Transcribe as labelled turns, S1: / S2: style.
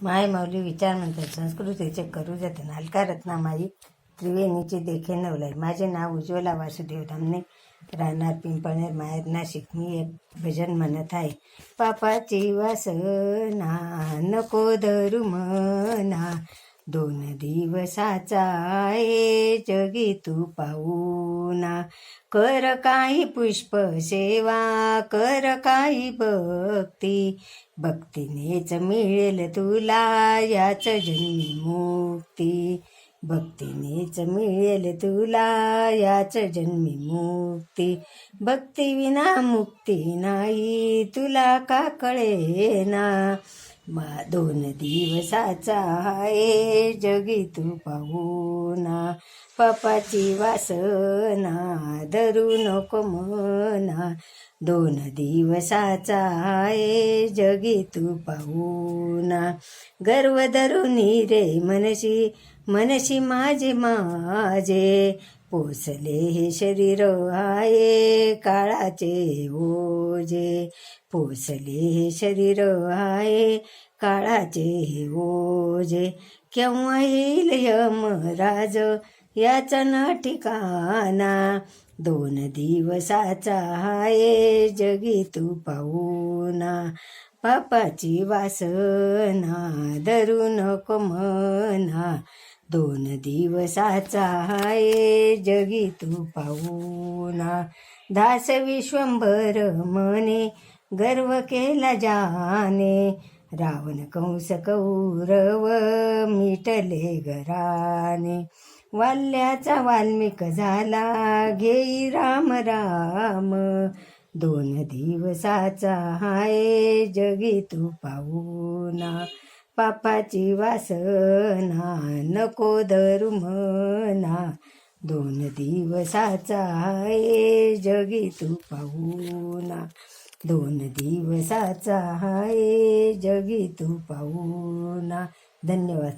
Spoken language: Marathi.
S1: माय माऊली विचार म्हणतात संस्कृतीचे करू जतन हलका रत्नामाई त्रिवेणीचे देखे नवलाई. माझे नाव उज्ज्वला वासुदेव धामणे, राहणार पिंपळनेर, माहेर नाशिक. मी एक भजन म्हणत आहे. पापाची वासना नको धरू मना, 2 दिवसाचा आहे जगी तू पाहुणा. कर काही पुष्प सेवा, कर काही भक्ती, भक्तीनेच मिळेल तुला याच जन्मी मुक्ती. भक्तीनेच मिळेल तुला याच जन्मी मुक्ती. भक्ती विना मुक्ती नाही तुला का कळेना. 2 दिवसाचा आहे जगी तू पाहुणा. पापाची वासना धरू नको मना, 2 दिवसाचा आहे जगी तू पाहुणा. गर्व धरुनी रे मनशी मनशी माझे माझे, पोसले हे शरीर आहे काळाचे ओझे. पोसले हे शरीर आहे काळाचे ओझे. केव्हा येईल यमराज याचा ना ठिकाणा. 2 दिवसाचा आहे जगी तू पाहुणा. पापाची वासना धरू नको मना, 2 दिवसाचा आहे जगी तू पाहुणा. दास विश्वंभर मने गर्व केला जाने, रावण कंस कौरव मिटले घराने. वाल्याचा वाल्मिक झाला घेई राम राम, 2 दिवसाचा आहे जगी तू पाहुणा. पापाची वासना नको धरू मना, 2 दिवसाचा आहे जगी तू पाहुणा. 2 दिवसाचा आहे जगी तू पाहुणा. धन्यवाद.